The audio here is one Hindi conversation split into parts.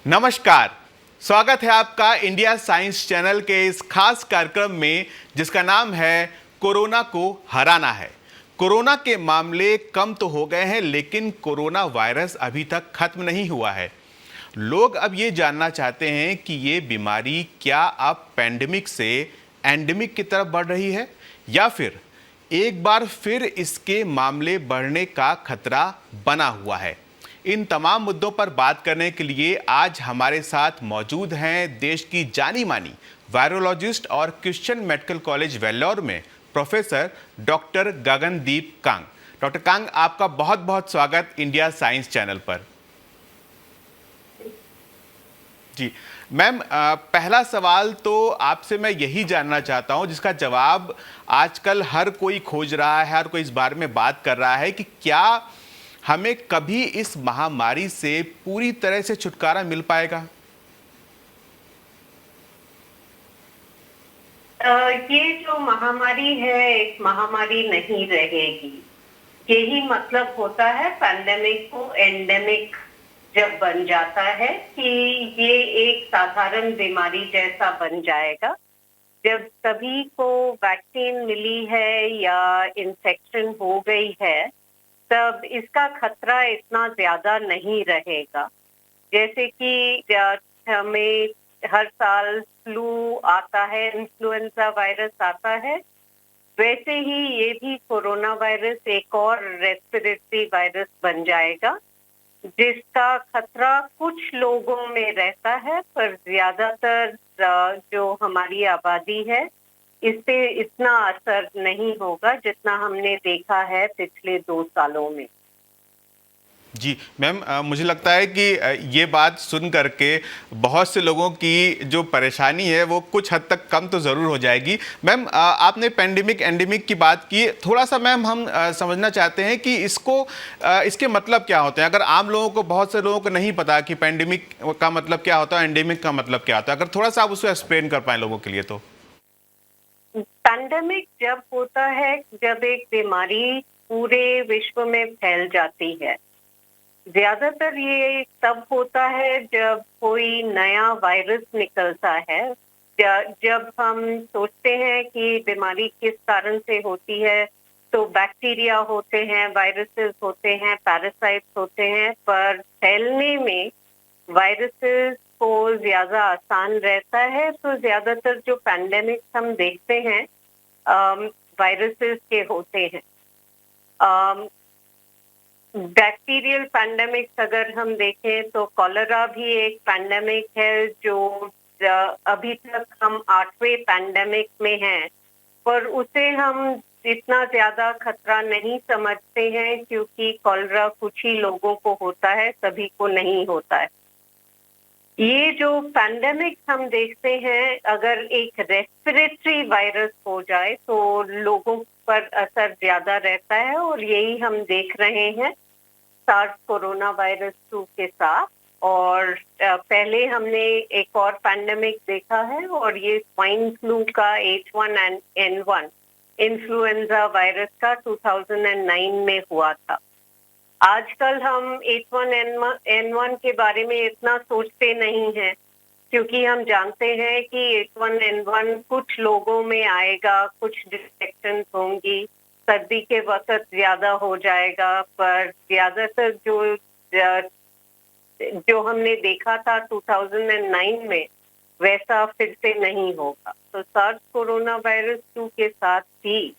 नमस्कार। स्वागत है आपका इंडिया साइंस चैनल के इस खास कार्यक्रम में जिसका नाम है कोरोना को हराना है। कोरोना के मामले कम तो हो गए हैं, लेकिन कोरोना वायरस अभी तक खत्म नहीं हुआ है। लोग अब ये जानना चाहते हैं कि ये बीमारी क्या अब पैंडेमिक से एंडेमिक की तरफ बढ़ रही है या फिर एक बार फिर इसके मामले बढ़ने का खतरा बना हुआ है। इन तमाम मुद्दों पर बात करने के लिए आज हमारे साथ मौजूद हैं देश की जानी मानी वायरोलॉजिस्ट और क्रिश्चियन मेडिकल कॉलेज वेल्लोर में professor doctor Gagandeep Kang. Doctor Kang, आपका बहुत बहुत स्वागत इंडिया साइंस चैनल पर। जी मैम, पहला सवाल तो आपसे मैं यही जानना चाहता हूं जिसका जवाब आजकल हर कोई खोज रहा है, हर कोई इस बारे में बात कर रहा है कि क्या हमें कभी इस महामारी से पूरी तरह से छुटकारा मिल पाएगा? ये जो महामारी है एक महामारी नहीं रहेगी। यही मतलब होता है पैंडेमिक को एंडेमिक जब बन जाता है कि ये एक साधारण बीमारी जैसा बन जाएगा। जब सभी को वैक्सीन मिली है या इन्फेक्शन हो गई है तब इसका खतरा इतना ज्यादा नहीं रहेगा। जैसे कि हमें हर साल फ्लू आता है, इन्फ्लुएंजा वायरस आता है, वैसे ही ये भी कोरोना वायरस एक और रेस्पिरेटरी वायरस बन जाएगा जिसका खतरा कुछ लोगों में रहता है, पर ज्यादातर जो हमारी आबादी है इस पे इतना असर नहीं होगा जितना हमने देखा है पिछले 2 सालों में। जी मैम, मुझे लगता है कि ये बात सुन करके बहुत से लोगों की जो परेशानी है वो कुछ हद तक कम तो ज़रूर हो जाएगी। मैम, आपने पेंडेमिक एंडेमिक की बात की, थोड़ा सा मैम हम समझना चाहते हैं कि इसके मतलब क्या होते हैं। अगर आम लोगों को, बहुत से लोगों को नहीं पता कि पेंडेमिक का मतलब क्या होता है, एंडेमिक का मतलब क्या होता है, अगर थोड़ा सा आप उसको एक्सप्लेन कर पाए लोगों के लिए तो। पैंडेमिक जब होता है जब एक बीमारी पूरे विश्व में फैल जाती है। ज्यादातर ये तब होता है जब कोई नया वायरस निकलता है। जब हम सोचते हैं कि बीमारी किस कारण से होती है तो बैक्टीरिया होते हैं, वायरसेस होते हैं, पैरासाइट्स होते हैं, पर फैलने में वायरसेस को ज्यादा आसान रहता है। तो ज्यादातर जो पैंडेमिक हम देखते हैं वायरसेस के होते हैं। बैक्टीरियल पैंडेमिक्स अगर हम देखें तो कॉलेरा भी एक पैंडेमिक है जो अभी तक हम 8वें पैंडेमिक में हैं, पर उसे हम इतना ज्यादा खतरा नहीं समझते हैं क्योंकि कॉलेरा कुछ ही लोगों को होता है, सभी को नहीं होता है। ये जो पैंडेमिक हम देखते हैं, अगर एक रेस्पिरेटरी वायरस हो जाए तो लोगों पर असर ज्यादा रहता है और यही हम देख रहे हैं सार्स कोरोना वायरस 2 के साथ। और पहले हमने एक और पैंडेमिक देखा है और ये स्वाइन फ्लू का H1N1 इन्फ्लुएंजा वायरस का 2009 में हुआ था। आजकल हम H1N1 के बारे में इतना सोचते नहीं हैं क्योंकि हम जानते हैं कि H1N1 कुछ लोगों में आएगा, कुछ डिटेक्शन होंगी, सर्दी के वक्त ज्यादा हो जाएगा, पर ज्यादातर जो हमने देखा था 2009 में वैसा फिर से नहीं होगा। तो सार्स कोरोना वायरस 2 के साथ भी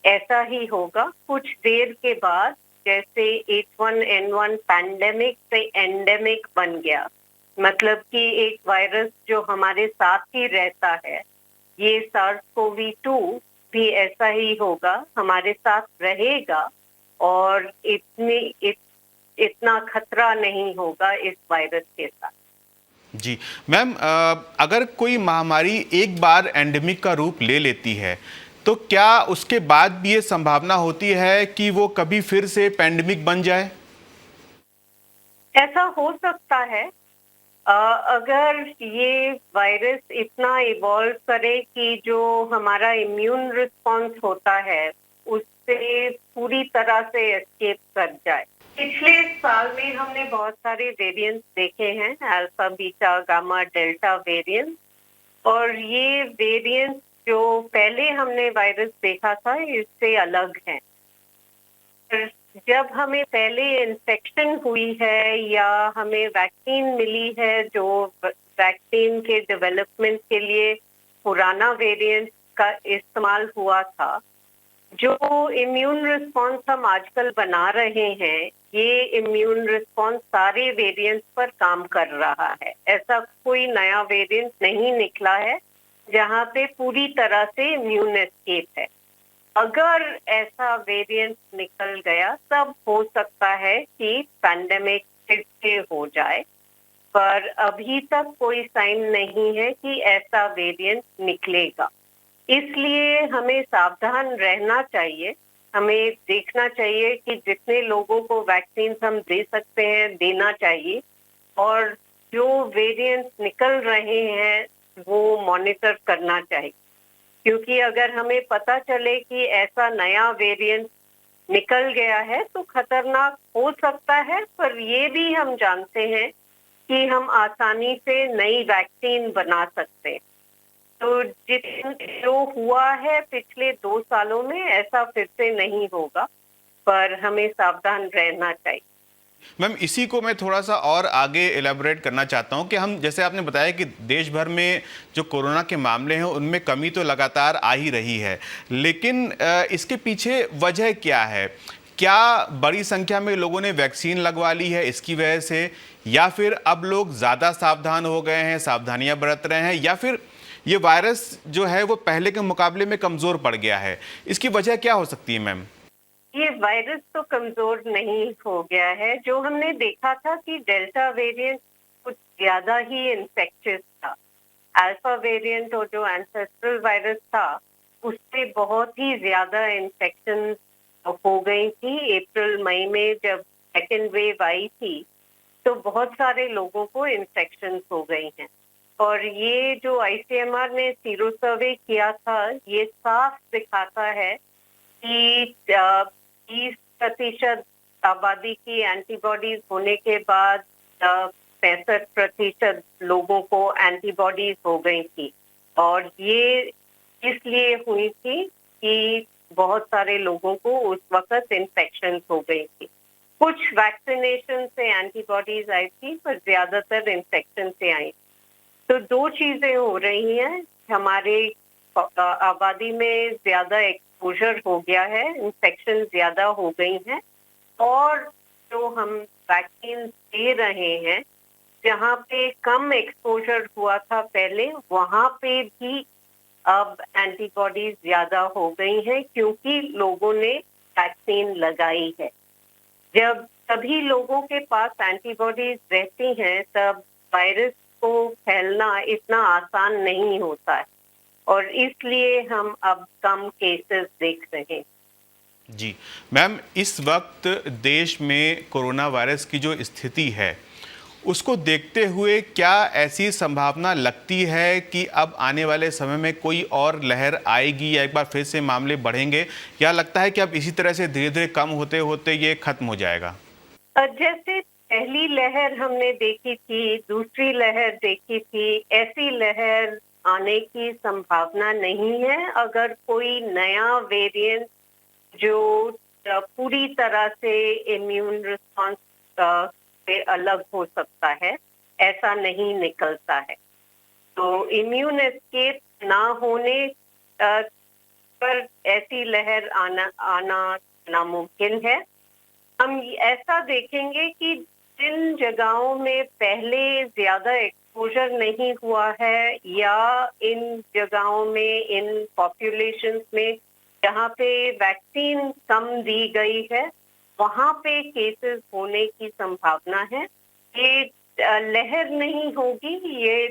ऐसा ही होगा। कुछ देर के बाद जैसे H1N1 पैंडेमिक से एंडेमिक बन गया, मतलब कि एक वायरस जो हमारे साथ ही रहता है, ये SARS-CoV-2 भी ऐसा ही होगा, हमारे साथ रहेगा और इतना खतरा नहीं होगा इस वायरस के साथ। जी मैम, अगर कोई महामारी एक बार एंडेमिक का रूप ले लेती है तो क्या उसके बाद भी ये संभावना होती है कि वो कभी फिर से पैंडेमिक बन जाए? ऐसा हो सकता है अगर ये वायरस इतना इवॉल्व करे कि जो हमारा इम्यून रिस्पॉन्स होता है उससे पूरी तरह से एस्केप कर जाए। पिछले साल में हमने बहुत सारे वेरिएंट्स देखे हैं, alpha, beta, gamma, delta variant. और ये वेरिएंट जो पहले हमने वायरस देखा था, इससे अलग है। जब हमें पहले इन्फेक्शन हुई है या हमें वैक्सीन मिली है, जो वैक्सीन के डेवलपमेंट के लिए पुराना वेरिएंट का इस्तेमाल हुआ था, जो इम्यून रिस्पॉन्स हम आजकल बना रहे हैं, ये इम्यून रिस्पॉन्स सारे वेरिएंट्स पर काम कर रहा है। ऐसा कोई नया वेरिएंट नहीं निकला है जहां पे पूरी तरह से इम्यून एस्केप है। अगर ऐसा वेरिएंट निकल गया तब हो सकता है कि पैंडेमिक फिर से हो जाए, पर अभी तक कोई साइन नहीं है कि ऐसा वेरिएंट निकलेगा। इसलिए हमें सावधान रहना चाहिए। हमें देखना चाहिए कि जितने लोगों को वैक्सीन हम दे सकते हैं देना चाहिए, और जो वेरिएंट्स निकल रहे हैं वो मॉनिटर करना चाहिए। क्योंकि अगर हमें पता चले कि ऐसा नया वेरिएंट निकल गया है तो खतरनाक हो सकता है, पर ये भी हम जानते हैं कि हम आसानी से नई वैक्सीन बना सकते हैं। तो जो हुआ है पिछले 2 सालों में, ऐसा फिर से नहीं होगा, पर हमें सावधान रहना चाहिए। मैम, इसी को मैं थोड़ा सा और आगे एलैबोरेट करना चाहता हूं कि हम, जैसे आपने बताया कि देश भर में जो कोरोना के मामले हैं उनमें कमी तो लगातार आ ही रही है, लेकिन इसके पीछे वजह क्या है? क्या बड़ी संख्या में लोगों ने वैक्सीन लगवा ली है इसकी वजह से, या फिर अब लोग ज़्यादा सावधान हो गए हैं, सावधानियां बरत रहे हैं, या फिर ये वायरस जो है वो पहले के मुकाबले में कमज़ोर पड़ गया है? इसकी वजह क्या हो सकती है मैम? ये वायरस तो कमजोर नहीं हो गया है। जो हमने देखा था कि डेल्टा वेरिएंट कुछ ज्यादा ही इन्फेक्शियस था। अल्फा वेरिएंट और जो एंसेस्ट्रल वायरस था, उससे बहुत ही ज्यादा इन्फेक्शन हो गई थी। अप्रैल मई में जब सेकेंड वेव आई थी तो बहुत सारे लोगों को इन्फेक्शन हो गई हैं। और ये जो आईसीएमआर ने सीरो सर्वे किया था, ये साफ दिखाता है कि 30% आबादी की एंटीबॉडीज होने के बाद 65% लोगों को एंटीबॉडीज हो गई थी। और ये इसलिए हुई थी कि बहुत सारे लोगों को उस वक्त इन्फेक्शन हो गई थी। कुछ वैक्सीनेशन से एंटीबॉडीज आई थी, पर ज्यादातर इन्फेक्शन से आई। तो 2 चीजें हो रही हैं। हमारे आबादी में ज्यादा एक्सपोजर हो गया है, इन्फेक्शन ज्यादा हो गई हैं, और जो हम वैक्सीन दे रहे हैं, जहाँ पे कम एक्सपोजर हुआ था पहले, वहाँ पे भी अब एंटीबॉडीज ज्यादा हो गई हैं, क्योंकि लोगों ने वैक्सीन लगाई है। जब सभी लोगों के पास एंटीबॉडीज रहती हैं, तब वायरस को फैलना इतना आसान नहीं होता है, और इसलिए हम अब कम केसेस देख रहे हैं। जी मैम, इस वक्त देश में कोरोना वायरस की जो स्थिति है उसको देखते हुए क्या ऐसी संभावना लगती है कि अब आने वाले समय में कोई और लहर आएगी, या एक बार फिर से मामले बढ़ेंगे, या लगता है कि अब इसी तरह से धीरे धीरे कम होते होते ये खत्म हो जाएगा? जैसे पहली लहर हमने देखी थी, दूसरी लहर देखी थी, ऐसी लहर आने की संभावना नहीं है। अगर कोई नया वेरिएंट जो पूरी तरह से इम्यून रिस्पॉन्स से अलग हो सकता है, ऐसा नहीं निकलता है। तो इम्यून एस्केप ना होने पर ऐसी लहर आना नामुमकिन है। हम ऐसा देखेंगे कि जिन जगहों में पहले ज्यादा एक्सपोजर नहीं हुआ है, या इन जगहों में, इन पॉपुलेशंस में जहाँ पे वैक्सीन कम दी गई है, वहाँ पे केसेस होने की संभावना है। ये लहर नहीं होगी, ये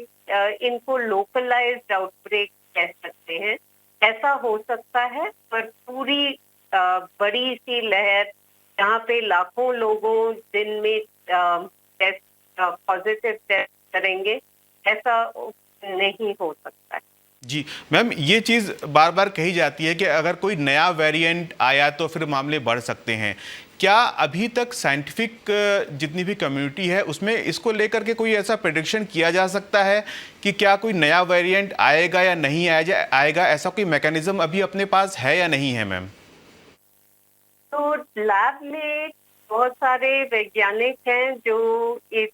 इनको लोकलाइज्ड आउटब्रेक कह सकते हैं। ऐसा हो सकता है, पर पूरी बड़ी सी लहर जहाँ पे लाखों लोगों दिन में टेस्ट पॉजिटिव टेस्ट करेंगे, ऐसा नहीं हो सकता है। जी मैम, ये चीज़ बार बार कही जाती है कि अगर कोई नया वेरिएंट आया तो फिर मामले बढ़ सकते हैं। क्या अभी तक साइंटिफिक जितनी भी कम्युनिटी है उसमें इसको लेकर के कोई ऐसा प्रेडिक्शन किया जा सकता है कि क्या कोई नया वेरिएंट आएगा या नहीं आएगा, ऐसा कोई मैकेनिज्म अभी अपने पास है या नहीं है मैम? तो लैब में बहुत सारे वैज्ञानिक हैं जो ये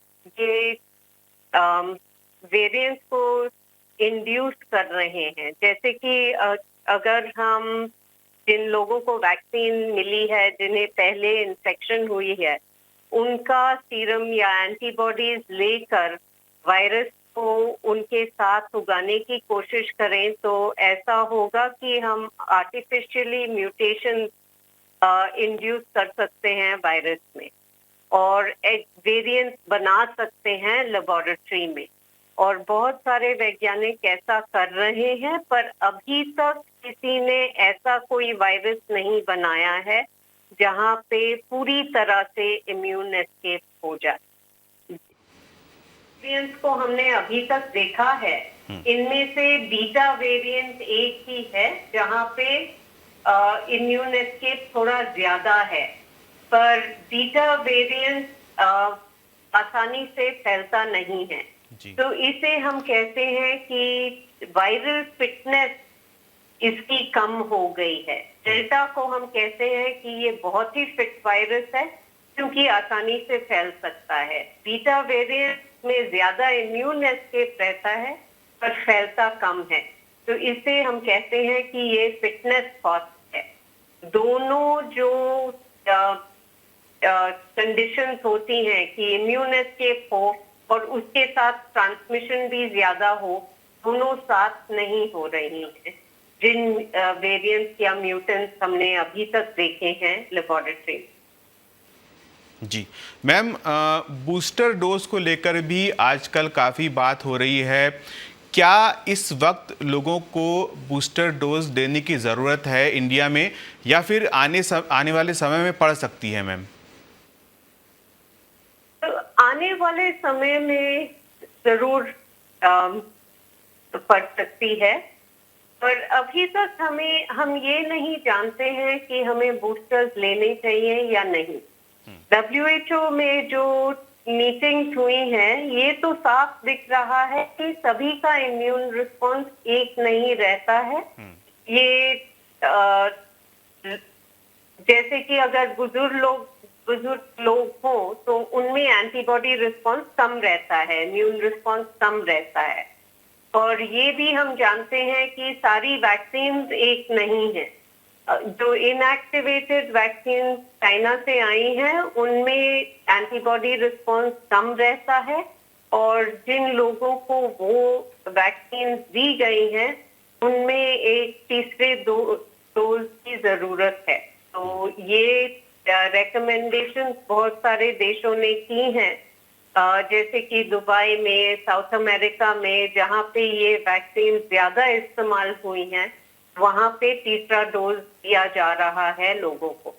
वेरिएंट्स को इंड्यूस कर रहे हैं। जैसे कि अगर हम जिन लोगों को वैक्सीन मिली है, जिन्हें पहले इन्फेक्शन हुई है, उनका सीरम या एंटीबॉडीज लेकर वायरस को उनके साथ उगाने की कोशिश करें तो ऐसा होगा कि हम आर्टिफिशियली म्यूटेशन इंड्यूस कर सकते हैं वायरस में और एक वेरिएंट बना सकते हैं लेबोरेटरी में। और बहुत सारे वैज्ञानिक ऐसा कर रहे हैं, पर अभी तक किसी ने ऐसा कोई वायरस नहीं बनाया है जहां पे पूरी तरह से इम्यून एस्केप हो जाए। वेरिएंट्स को हमने अभी तक देखा है, इनमें से बीटा वेरिएंट एक ही है जहां पे इम्यून एस्केप थोड़ा ज्यादा है, पर बीटा वेरिएंट आसानी से फैलता नहीं है। तो इसे हम कहते हैं कि वायरल फिटनेस इसकी कम हो गई है। डेल्टा को हम कहते हैं कि ये बहुत ही फिट वायरस है क्योंकि आसानी से फैल सकता है। बीटा वेरिएंट में ज्यादा इम्यून एस्केप रहता है पर फैलता कम है, तो इसे हम कहते हैं कि ये फिटनेस कॉस्ट है। दोनों जो कंडीशंस होती हैं कि इम्यून एस्केप हो और उसके साथ ट्रांसमिशन भी ज्यादा हो, दोनों साथ नहीं हो रही हैं जिन वेरिएंट्स या म्यूटेंट्स हमने अभी तक देखे हैं लेबोरेटरी में। जी मैम, बूस्टर डोज को लेकर भी आजकल काफ़ी बात हो रही है। क्या इस वक्त लोगों को बूस्टर डोज देने की ज़रूरत है इंडिया में, या फिर आने वाले समय में पड़ सकती है मैम? तो आने वाले समय में जरूर पड़ सकती है, पर अभी तक हम ये नहीं जानते हैं कि हमें बूस्टर्स लेने चाहिए या नहीं। WHO में जो मीटिंग्स हुई हैं, ये तो साफ दिख रहा है कि सभी का इम्यून रिस्पॉन्स एक नहीं रहता है। ये जैसे कि अगर बुजुर्ग लोग हो तो उनमें एंटीबॉडी रिस्पॉन्स कम रहता है, इम्यून रिस्पॉन्स कम रहता है। और ये भी हम जानते हैं कि सारी वैक्सीन एक नहीं है। जो इनएक्टिवेटेड वैक्सीन चाइना से आई हैं, उनमें एंटीबॉडी रिस्पॉन्स कम रहता है, और जिन लोगों को वो वैक्सीन दी गई हैं, उनमें एक तीसरे डोज की जरूरत है। तो ये रिकमेंडेशन बहुत सारे देशों ने की हैं, जैसे कि दुबई में, साउथ अमेरिका में, जहां पे ये वैक्सीन ज्यादा इस्तेमाल हुई हैं, वहां पे तीसरा डोज दिया जा रहा है लोगों को।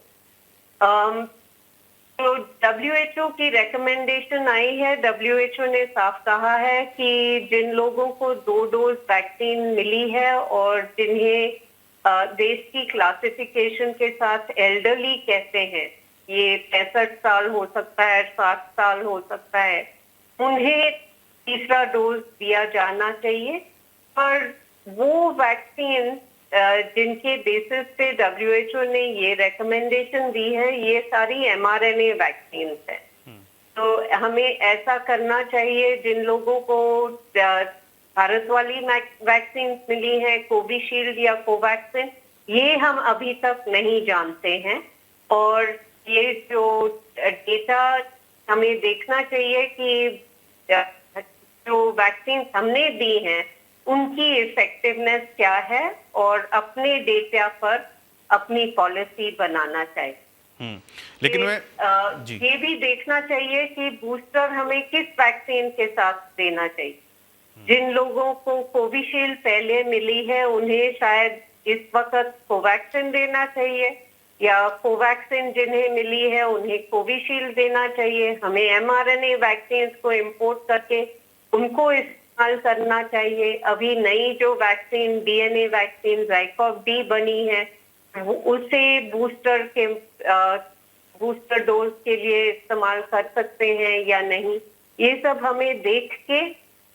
तो WHO की रिकमेंडेशन आई है। WHO ने साफ कहा है कि जिन लोगों को 2 डोज वैक्सीन मिली है और जिन्हें देश की क्लासिफिकेशन के साथ एल्डरली कहते हैं, ये 65 साल हो सकता है, 60 साल हो सकता है, उन्हें तीसरा डोज दिया जाना चाहिए। पर वो वैक्सीन जिनके बेसिस पे WHO ने ये रिकमेंडेशन दी है, ये सारी mRNA वैक्सीन है। तो हमें ऐसा करना चाहिए, जिन लोगों को भारत वाली वैक्सीन मिली है, कोविशील्ड या कोवैक्सिन, ये हम अभी तक नहीं जानते हैं। और ये जो डेटा हमें देखना चाहिए कि जो वैक्सीन हमने दी हैं उनकी इफेक्टिवनेस क्या है, और अपने डेटा पर अपनी पॉलिसी बनाना चाहिए। लेकिन ये भी देखना चाहिए कि बूस्टर हमें किस वैक्सीन के साथ देना चाहिए। जिन लोगों को कोविशील्ड पहले मिली है, उन्हें शायद इस वक्त कोवैक्सिन देना चाहिए, या कोवैक्सिन जिन्हें मिली है उन्हें कोविशील्ड देना चाहिए। हमें mRNA वैक्सीन को इंपोर्ट करके उनको इस्तेमाल करना चाहिए। अभी नई जो वैक्सीन DNA वैक्सीन ZyCoV-D बनी है, उसे बूस्टर डोज के लिए इस्तेमाल कर सकते हैं या नहीं, ये सब हमें देख के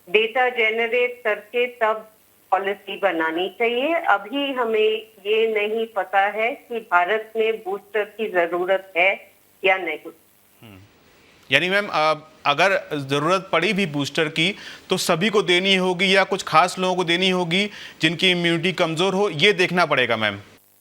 डेटा जनरेट करके तब पॉलिसी बनानी चाहिए। अभी हमें ये नहीं पता है कि भारत में बूस्टर की जरूरत है या नहीं। यानी मैम अगर ज़रूरत पड़ी भी बूस्टर की तो सभी को देनी होगी या कुछ खास लोगों को देनी होगी जिनकी इम्यूनिटी कमज़ोर हो, ये देखना पड़ेगा मैम।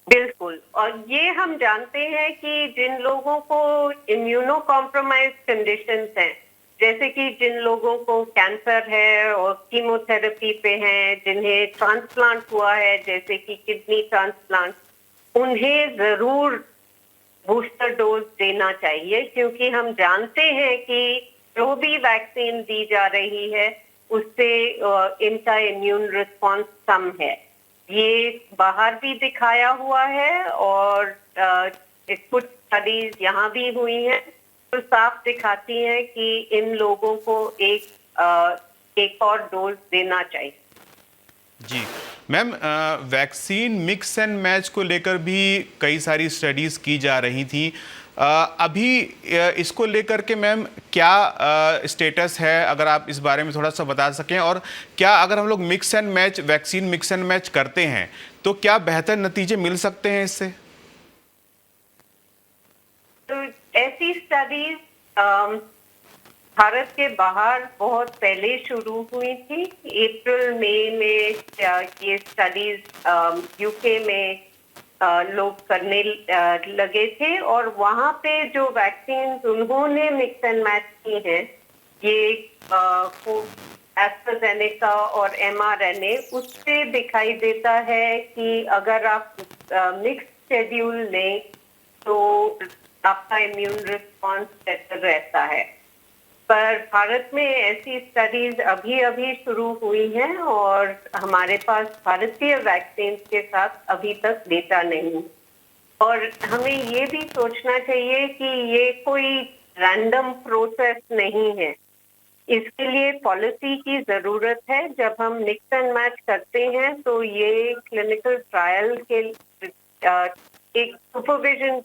बिल्कुल, और ये हम जानते हैं कि जिन लोगों को इम्यूनो कॉम्प्रोमाइज कंडीशंस हैं, जैसे कि जिन लोगों को कैंसर है और कीमोथेरेपी पे हैं, जिन्हें ट्रांसप्लांट हुआ है जैसे कि किडनी ट्रांसप्लांट, उन्हें जरूर बूस्टर डोज देना चाहिए, क्योंकि हम जानते हैं कि जो भी वैक्सीन दी जा रही है उससे इनका इम्यून रिस्पॉन्स कम है। ये बाहर भी दिखाया हुआ है और कुछ स्टडीज यहाँ भी हुई हैं तो साफ दिखाती हैं कि इन लोगों को एक और डोज देना चाहिए। जी ma'am, vaccine mix and match को लेकर भी कई सारी स्टडीज़ की जा रही थी। अभी इसको लेकर के मैम क्या स्टेटस है, अगर आप इस बारे में थोड़ा सा बता सकें, और क्या अगर हम लोग mix and match vaccine mix and match करते हैं तो क्या बेहतर नतीजे मिल सकते हैं इससे? तो ऐसी स्टडीज भारत के बाहर बहुत पहले शुरू हुई थी। अप्रैल मई में ये स्टडीज यूके में लोग करने लगे थे और वहाँ पे जो वैक्सीन उन्होंने मिक्स एंड मैच की हैं, ये एस्ट्राजेनेका और mRNA, उससे दिखाई देता है कि अगर आप मिक्स शेड्यूल लें तो आपका इम्यून रिस्पॉन्स बेहतर रहता है। पर भारत में ऐसी स्टडीज अभी अभी शुरू हुई हैं और हमारे पास भारतीय वैक्सीन के साथ अभी तक डेटा नहीं। और हमें ये भी सोचना चाहिए कि ये कोई रैंडम प्रोसेस नहीं है, इसके लिए पॉलिसी की जरूरत है। जब हम मिक्स एंड मैच करते हैं तो ये क्लिनिकल ट्रायल के एक सुपरविजन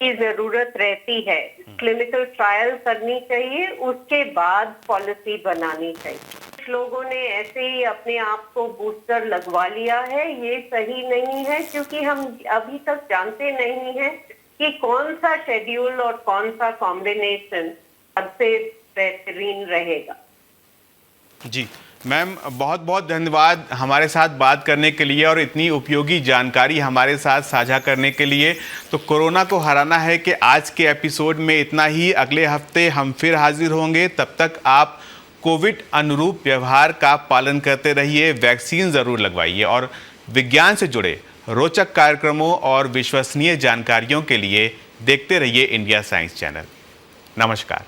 की जरूरत रहती है। क्लिनिकल ट्रायल करनी चाहिए, उसके बाद पॉलिसी बनानी चाहिए। कुछ लोगों ने ऐसे ही अपने आप को बूस्टर लगवा लिया है, ये सही नहीं है, क्योंकि हम अभी तक जानते नहीं हैं कि कौन सा शेड्यूल और कौन सा कॉम्बिनेशन सबसे बेहतरीन रहेगा। जी मैम, बहुत बहुत धन्यवाद हमारे साथ बात करने के लिए और इतनी उपयोगी जानकारी हमारे साथ साझा करने के लिए। तो कोरोना को हराना है कि आज के एपिसोड में इतना ही। अगले हफ्ते हम फिर हाजिर होंगे, तब तक आप कोविड अनुरूप व्यवहार का पालन करते रहिए, वैक्सीन ज़रूर लगवाइए और विज्ञान से जुड़े रोचक कार्यक्रमों और विश्वसनीय जानकारियों के लिए देखते रहिए इंडिया साइंस चैनल। नमस्कार।